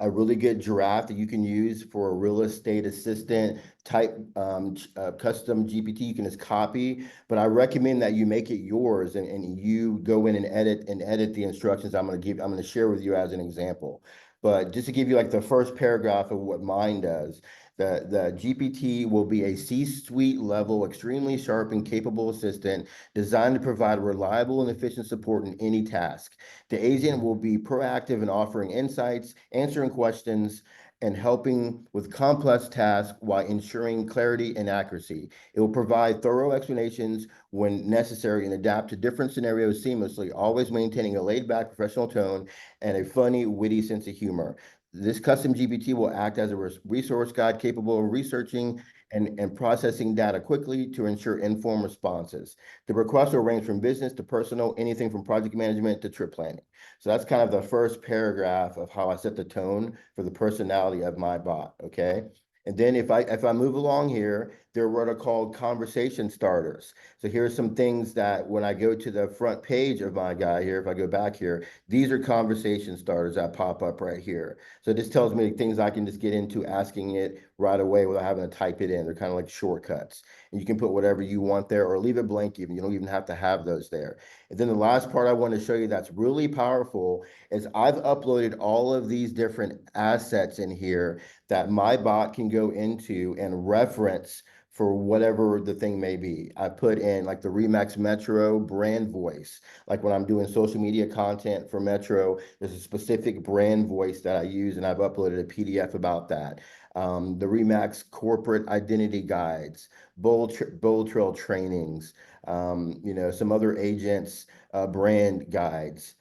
really good draft that you can use for a real estate assistant type custom GPT. You can just copy, but I recommend that you make it yours and you go in and edit the instructions I'm going to share with you as an example. But just to give you like the first paragraph of what mine does, the GPT will be a C-suite level, extremely sharp and capable assistant designed to provide reliable and efficient support in any task. The agent will be proactive in offering insights, answering questions, and helping with complex tasks while ensuring clarity and accuracy. It will provide thorough explanations when necessary and adapt to different scenarios seamlessly, always maintaining a laid-back professional tone and a funny, witty sense of humor. This custom GPT will act as a resource guide capable of researching and processing data quickly to ensure informed responses. The requests will range from business to personal, anything from project management to trip planning. So that's kind of the first paragraph of how I set the tone for the personality of my bot, okay? And then if I move along here, there are what are called conversation starters. So here's some things that when I go to the front page of my guy here, if I go back here, these are conversation starters that pop up right here. So this tells me things I can just get into asking it right away without having to type it in. They're kind of like shortcuts. And you can put whatever you want there or leave it blank even. You don't even have to have those there. And then the last part I want to show you that's really powerful is I've uploaded all of these different assets in here that my bot can go into and reference for whatever the thing may be. I put in like the Remax Metro brand voice. Like when I'm doing social media content for Metro, there's a specific brand voice that I use, and I've uploaded a PDF about that. The Remax corporate identity guides, bold trail trainings, some other agents, brand guides,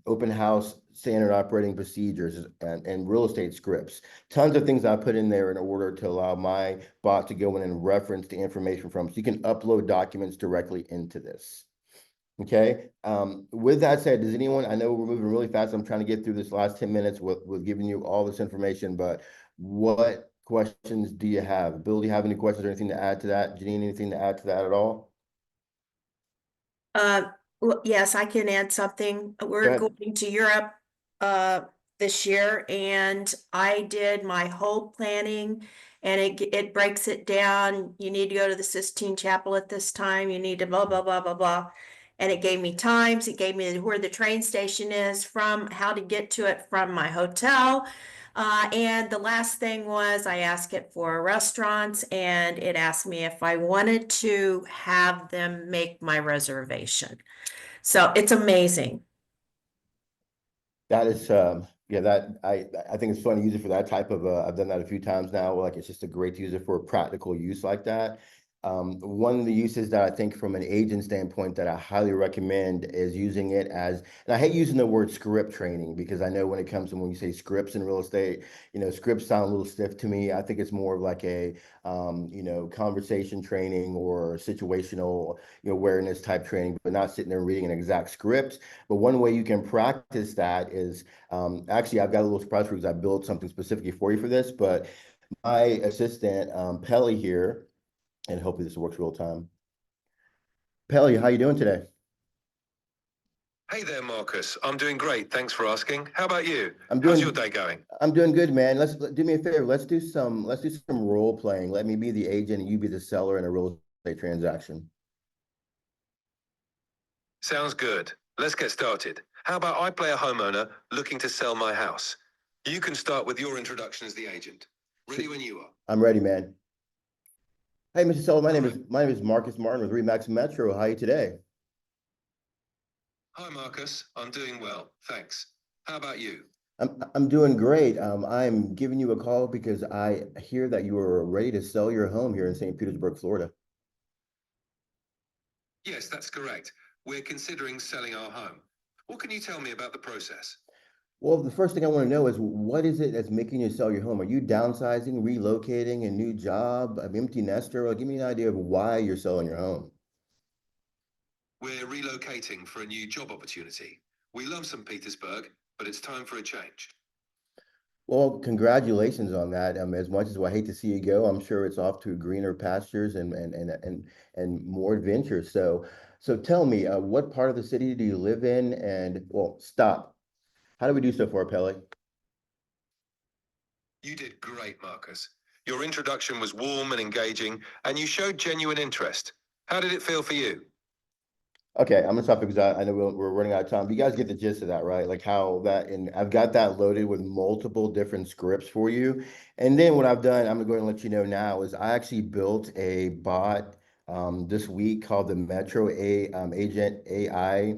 open house standard operating procedures and real estate scripts. Tons of things I put in there in order to allow my bot to go in and reference the information from. So you can upload documents directly into this. Okay. With that said, does anyone, I know we're moving really fast. I'm trying to get through this last 10 minutes with giving you all this information, but what questions do you have? Bill, do you have any questions or anything to add to that? Janine, anything to add to that at all? Well, yes, I can add something. We're going to Europe this year, and I did my whole planning, and it breaks it down. You need to go to the Sistine Chapel at this time. You need to blah blah blah blah blah, and it gave me times. It gave me where the train station is from, how to get to it from my hotel. And the last thing was I asked it for restaurants, and it asked me if I wanted to have them make my reservation. So it's amazing. That is, yeah, that I think it's fun to use it for that type of, I've done that a few times now, like it's just a great to use it for practical use like that. One of the uses that I think from an agent standpoint that I highly recommend is using it as, and I hate using the word script training because I know when it comes to when you say scripts in real estate, scripts sound a little stiff to me. I think it's more of like a, conversation training or situational, awareness type training, but not sitting there reading an exact script. But one way you can practice that is, actually, I've got a little surprise for you because I built something specifically for you for this, but my assistant, Pelly here, and hopefully this works real time. Pelly, how you doing today? Hey there, Marcus. I'm doing great. Thanks for asking. How about you? I'm How's doing your day going? I'm doing good, man. Do me a favor. Let's do some role playing. Let me be the agent and you be the seller in a real estate transaction. Sounds good. Let's get started. How about I play a homeowner looking to sell my house? You can start with your introduction as the agent. Ready when you are. I'm ready, man. Hey, Mr. Seller, my name All is Marcus Martin with Remax Metro. How are you today? Hi, Marcus. I'm doing well. Thanks. How about you? I'm doing great. I'm giving you a call because I hear that you are ready to sell your home here in St. Petersburg, Florida. Yes, that's correct. We're considering selling our home. What can you tell me about the process? Well, the first thing I want to know is what is it that's making you sell your home? Are you downsizing, relocating, a new job, an empty nester? Or give me an idea of why you're selling your home. We're relocating for a new job opportunity. We love St. Petersburg, but it's time for a change. Well, congratulations on that. As much as I hate to see you go, I'm sure it's off to greener pastures and more adventures. So tell me, what part of the city do you live in? And well, stop. How do we do so far, Pelly? You did great, Marcus. Your introduction was warm and engaging, and you showed genuine interest. How did it feel for you? Okay, I'm gonna stop because I know we're running out of time. But you guys get the gist of that, right? Like how that, and I've got that loaded with multiple different scripts for you. And then what I've done, I'm gonna go ahead and let you know now, is I actually built a bot this week called the Metro Agent AI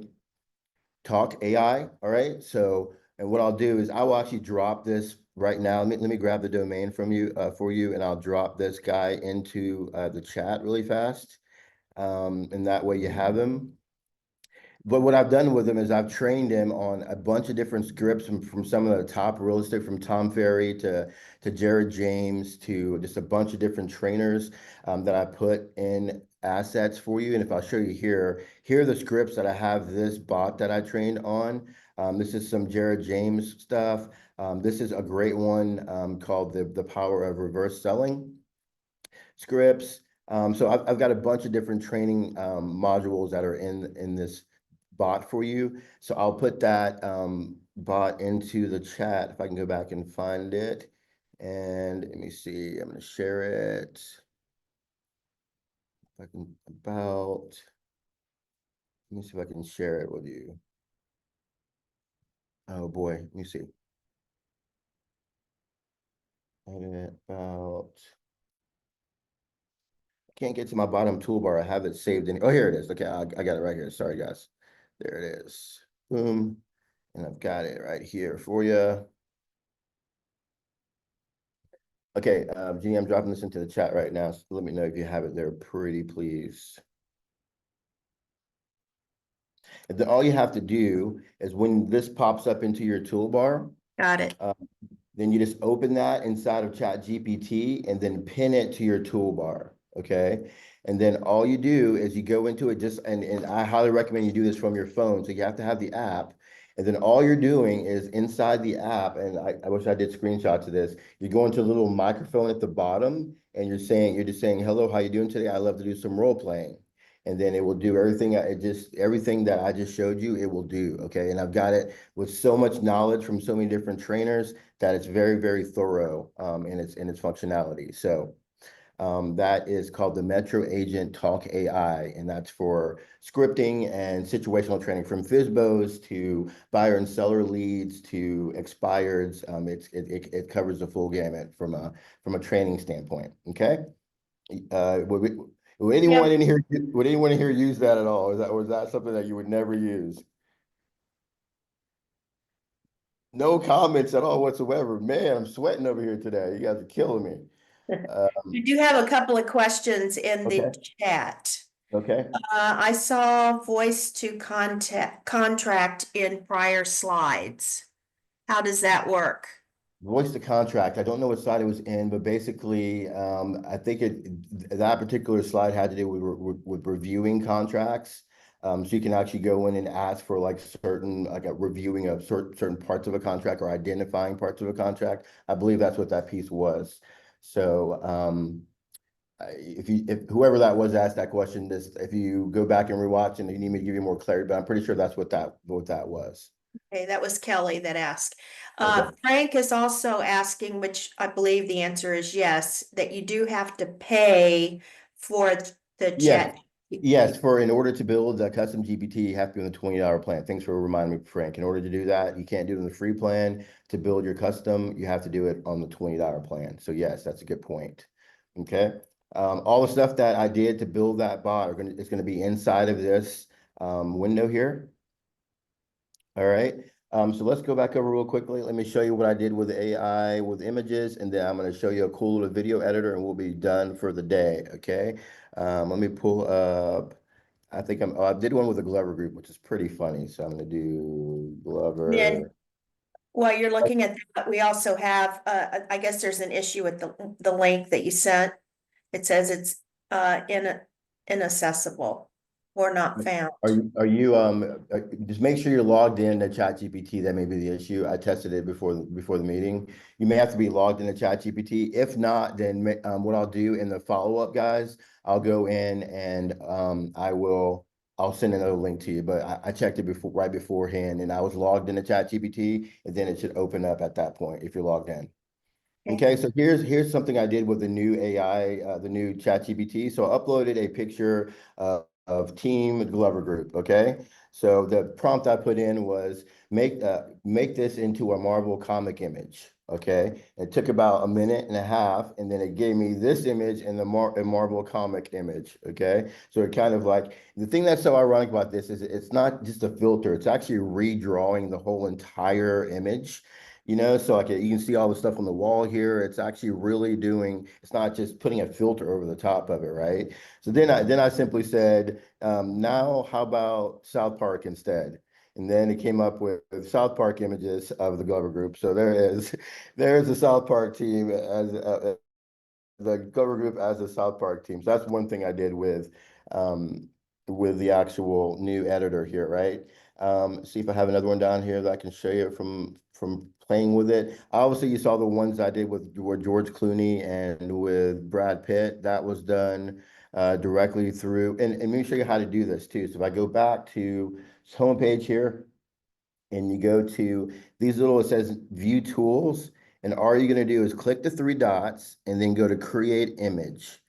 Talk AI. All right. So, and what I'll do is I will actually drop this right now. Let me grab the domain from you for you, and I'll drop this guy into the chat really fast. And that way you have him. But what I've done with him is I've trained him on a bunch of different scripts from some of the top real estate, from Tom Ferry to Jared James to just a bunch of different trainers that I put in assets for you. And if I'll show you here are the scripts that I have this bot that I trained on. This is some Jared James stuff. This is a great one called the Power of Reverse Selling scripts. So I've got a bunch of different training modules that are in this bot for you. So I'll put that bot into the chat if I can go back and find it. And let me see, I'm going to share it. If I can let me see if I can share it with you. Oh boy, let me see. Can't get to my bottom toolbar. I have it saved in. Oh, here it is. Okay, I got it right here. Sorry, guys. There it is. Boom. And I've got it right here for you. Okay, Jeannie, I'm dropping this into the chat right now. So let me know if you have it there, pretty please. And then all you have to do is when this pops up into your toolbar, Got it. then you just open that inside of Chat GPT and then pin it to your toolbar. Okay. And then all you do is you go into it and I highly recommend you do this from your phone. So you have to have the app. And then all you're doing is inside the app, and I wish I did screenshots of this. You go into a little microphone at the bottom and you're just saying, hello, how you doing today? I love to do some role playing. And then it will do everything. Everything that I just showed you, it will do. Okay. And I've got it with so much knowledge from so many different trainers that it's very, very thorough in its functionality. So that is called the Metro Agent Talk AI, and that's for scripting and situational training from FISBOs to buyer and seller leads to expireds. It covers the full gamut from a training standpoint. Okay. Would anyone in here use that at all? Or is that something that you would never use? No comments at all whatsoever. Man, I'm sweating over here today. You guys are killing me. We do have a couple of questions in the Okay. chat. Okay. I saw voice to contract in prior slides. How does that work? Voice the contract. I don't know what slide it was in, but basically, I think that particular slide had to do with reviewing contracts. So you can actually go in and ask for like certain, like a reviewing of certain parts of a contract or identifying parts of a contract. I believe that's what that piece was. So, if whoever that was asked that question, if you go back and rewatch and you need me to give you more clarity, but I'm pretty sure that's what that was. Okay, that was Kelly that asked. Okay. Frank is also asking, which I believe the answer is yes, that you do have to pay for the Yes. chat. Yes, in order to build a custom GPT, you have to be on the $20 plan. Thanks for reminding me, Frank. In order to do that, you can't do it on the free plan. To build your custom, you have to do it on the $20 plan. So yes, that's a good point. Okay. All the stuff that I did to build that bot is going to be inside of this window here. All right. So let's go back over real quickly. Let me show you what I did with AI with images, and then I'm going to show you a cool little video editor, and we'll be done for the day. Okay. Let me pull up. I think I did one with the Glover group, which is pretty funny. So I'm going to do Then Glover. while you're looking at that, we also have, I guess there's an issue with the link that you sent. It says it's inaccessible or not found. Are you just make sure you're logged in to ChatGPT. That may be the issue. I tested it before the meeting. You may have to be logged in to ChatGPT. If not, then what I'll do in the follow-up, guys, I'll go in and I'll send another link to you. But I checked it right beforehand, and I was logged into ChatGPT, and then it should open up at that point if you're logged in. Okay, so here's something I did with the new AI, the new ChatGPT. So I uploaded a picture of Team Glover Group. Okay, so the prompt I put in was make this into a Marvel comic image. Okay, it took about a minute and a half, and then it gave me this image and a Marvel comic image. Okay, so it kind of like the thing that's so ironic about this is it's not just a filter; it's actually redrawing the whole entire image. So like you can see all the stuff on the wall here. It's actually really it's not just putting a filter over the top of it, right? So then I simply said, now how about South Park instead? And then it came up with South Park images of the Glover Group. So there's the South Park team as the Glover Group as a South Park team. So that's one thing I did with the actual new editor here, right? See if I have another one down here that I can show you from playing with it. Obviously, you saw the ones I did with George Clooney and with Brad Pitt. That was done directly through, and let me show you how to do this too. So if I go back to this homepage here, and you go to these little, it says view tools, and all you're going to do is click the three dots and then go to create image.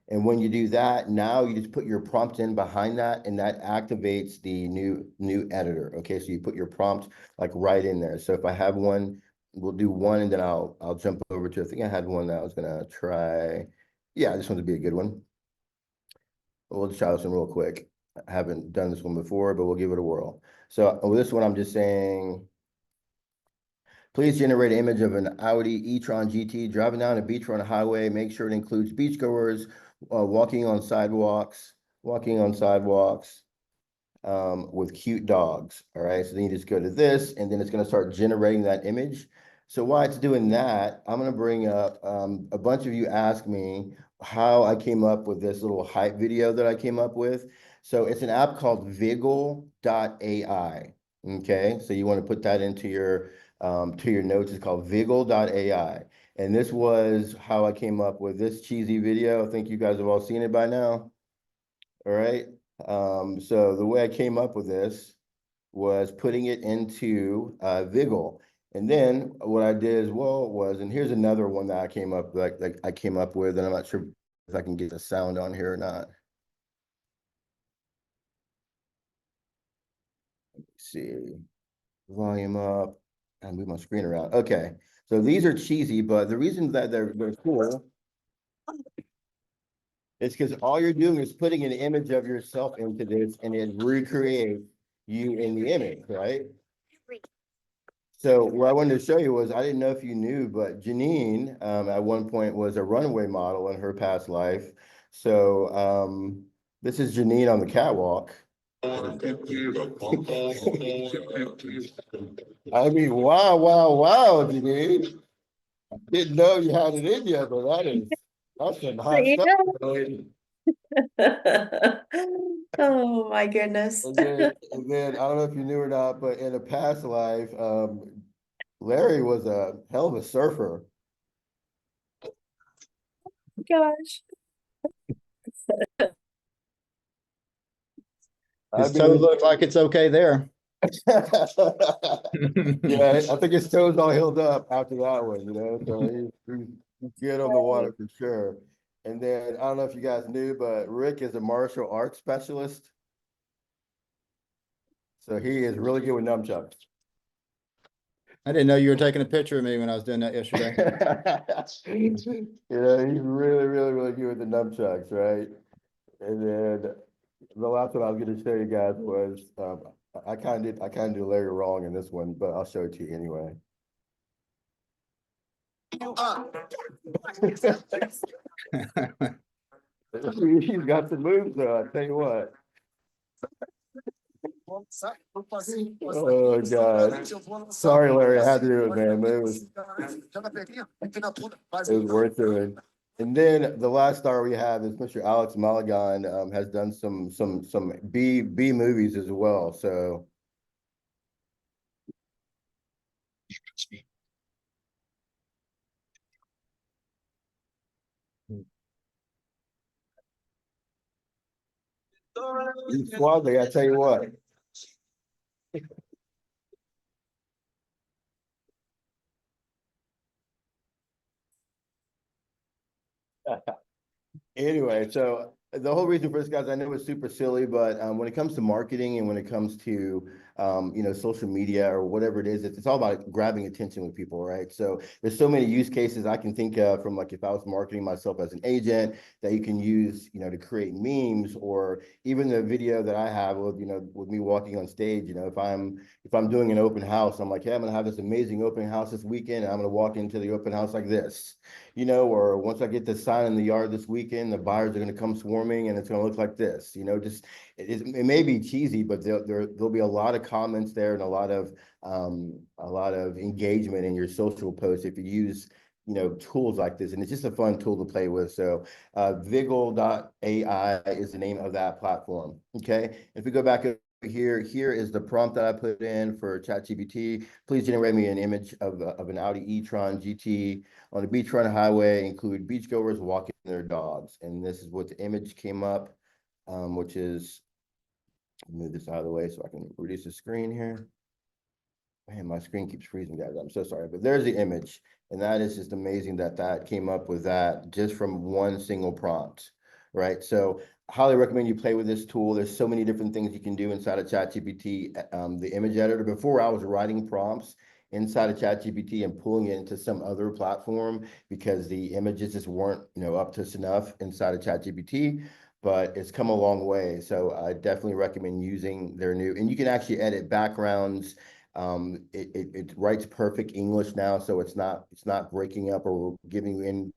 And when you do that, now you just put your prompt in behind that, and that activates the new editor. Okay, so you put your prompt like right in there. So if I have one, we'll do one, and then I'll jump over to, I think I had one that I was gonna try. Yeah, this one would be a good one. We'll just try this one real quick. I haven't done this one before, but we'll give it a whirl. So with this one, I'm just saying, please generate an image of an Audi e-tron GT driving down a beachfront highway. Make sure it includes beachgoers walking on sidewalks, with cute dogs. All right, so then you just go to this, and then it's going to start generating that image. So while it's doing that, I'm going to bring up a bunch of you ask me how I came up with this little hype video that I came up with. So it's an app called Viggle.ai. Okay, so you want to put that into your notes. It's called Viggle.ai. And this was how I came up with this cheesy video. I think you guys have all seen it by now. All right. So the way I came up with this was putting it into Viggle. And then what I did as well was, and here's another one that I came up I came up with, and I'm not sure if I can get the sound on here or not. Let me see. Volume up. I move my screen around. Okay. So these are cheesy, but the reason that they're cool, it's because all you're doing is putting an image of yourself into this, and it recreates you in the image, right? So what I wanted to show you was, I didn't know if you knew, but Janine, at one point was a runway model in her past life. So, this is Janine on the catwalk. I mean, wow, wow, wow, Janine. Didn't know you had it in you, but that's some hot You stuff. know. Oh my goodness. And then I don't know if you knew or not, but in a past life, Larry was a hell of a surfer. Gosh. I His toe mean, looks like it's okay there. yeah, I think his toes all healed up after that one, so he's good on the water for sure. And then I don't know if you guys knew, but Rick is a martial arts specialist. So he is really good with nunchucks. I didn't know you were taking a picture of me when I was doing that yesterday. He's really, really, really good with the nunchucks, right? And then the last one I was going to show you guys was, I kind of did Larry wrong in this one, but I'll show it to you anyway. He's got some moves though, I tell you what. Oh God. Sorry, Larry, I had to do it, man, but it was worth it. And then the last star we have is Mr. Alex Malagon, has done some B movies as well, so. He's swabbing, I tell you what. Anyway, so the whole reason for this, guys, I know it's super silly, but when it comes to marketing and when it comes to social media or whatever it is, it's all about grabbing attention with people, right? So there's so many use cases I can think of from, like, if I was marketing myself as an agent, that you can use, to create memes, or even the video that I have with, with me walking on stage. If I'm doing an open house, I'm like, hey, I'm gonna have this amazing open house this weekend, and I'm gonna walk into the open house like this. Or once I get the sign in the yard this weekend, the buyers are going to come swarming and it's going to look like this. Just it may be cheesy, but there'll be a lot of comments there and a lot of engagement in your social posts if you use tools like this, and it's just a fun tool to play with. So Viggle.ai is the name of that platform. Okay, if we go back here is the prompt that I put in for ChatGPT. Please generate me an image of an Audi e-tron GT on a beachfront highway, include beachgoers walking their dogs. And this is what the image came up, which is, move this out of the way so I can reduce the screen here. Man, my screen keeps freezing, guys. I'm so sorry, but there's the image. And that is just amazing that came up with that just from one single prompt, right? So highly recommend you play with this tool. There's so many different things you can do inside of ChatGPT. The image editor, before I was writing prompts inside of ChatGPT and pulling it into some other platform because the images just weren't, up to snuff inside of ChatGPT, but it's come a long way. So I definitely recommend using their new, and you can actually edit backgrounds. It writes perfect English now, so it's not breaking up or giving you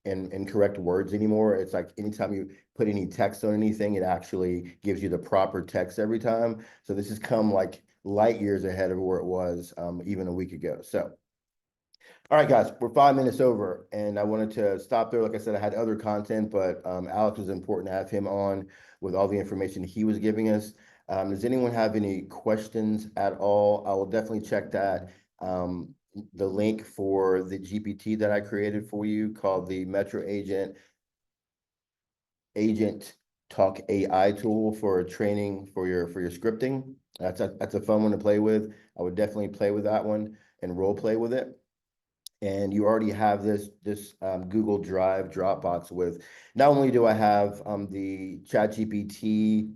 incorrect words anymore. It's like anytime you put any text on anything, it actually gives you the proper text every time. So this has come like light years ahead of where it was even a week ago. So, all right, guys, we're 5 minutes over, and I wanted to stop there. Like I said, I had other content, but Alex was important to have him on with all the information he was giving us. Does anyone have any questions at all? I will definitely check that. The link for the GPT that I created for you called the Metro AgentTalk AI tool for training for your scripting. That's a fun one to play with. I would definitely play with that one and role play with it. And you already have this Google Drive Dropbox with, not only do I have the ChatGPT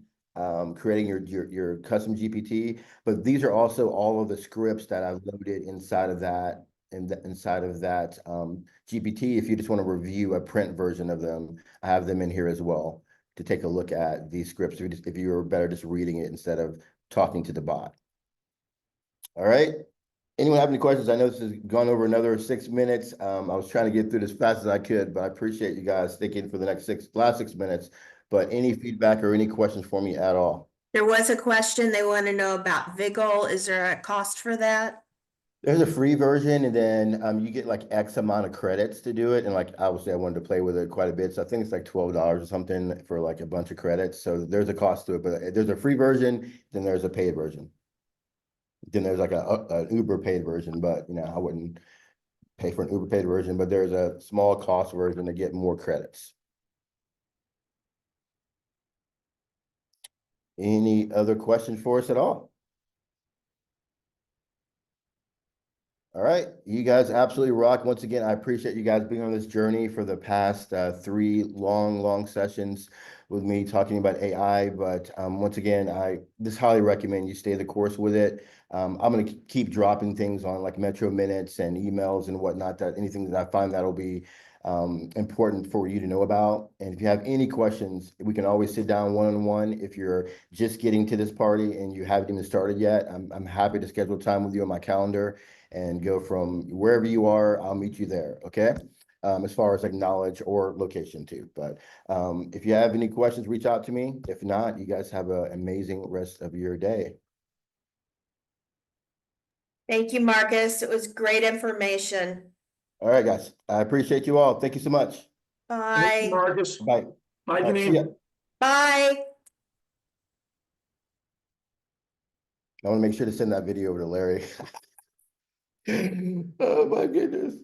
creating your custom GPT, but these are also all of the scripts that I've loaded inside of that GPT. If you just want to review a print version of them, I have them in here as well to take a look at these scripts if you're better just reading it instead of talking to the bot. All right. Anyone have any questions? I know this has gone over another 6 minutes. I was trying to get through this as fast as I could, but I appreciate you guys sticking for the last 6 minutes. But any feedback or any questions for me at all? There was a question, they want to know about Viggle. Is there a cost for that? There's a free version, and then you get like X amount of credits to do it. And like obviously I wanted to play with it quite a bit. So I think it's like $12 or something for like a bunch of credits. So there's a cost to it, but there's a free version, then there's a paid version. Then there's like an Uber paid version, but you know, I wouldn't pay for an Uber paid version, but there's a small cost version to get more credits. Any other questions for us at all? All right, you guys absolutely rock. Once again, I appreciate you guys being on this journey for the past 3 long sessions with me talking about AI. But once again, I just highly recommend you stay the course with it. I'm going to keep dropping things on like Metro Minutes and emails and whatnot, that anything that I find that'll be important for you to know about. And if you have any questions, we can always sit down one-on-one. If you're just getting to this party and you haven't even started yet, I'm happy to schedule time with you on my calendar and go from wherever you are, I'll meet you there, okay? As far as like knowledge or location too. But if you have any questions, reach out to me. If not, you guys have an amazing rest of your day. Thank you, Marcus. It was great information. All right, guys. I appreciate you all. Thank you so much. Thank you, Bye. Marcus. Bye. Bye, All right, see ya. Janine. Bye. I want to make sure to send that video over to Larry. Oh my goodness.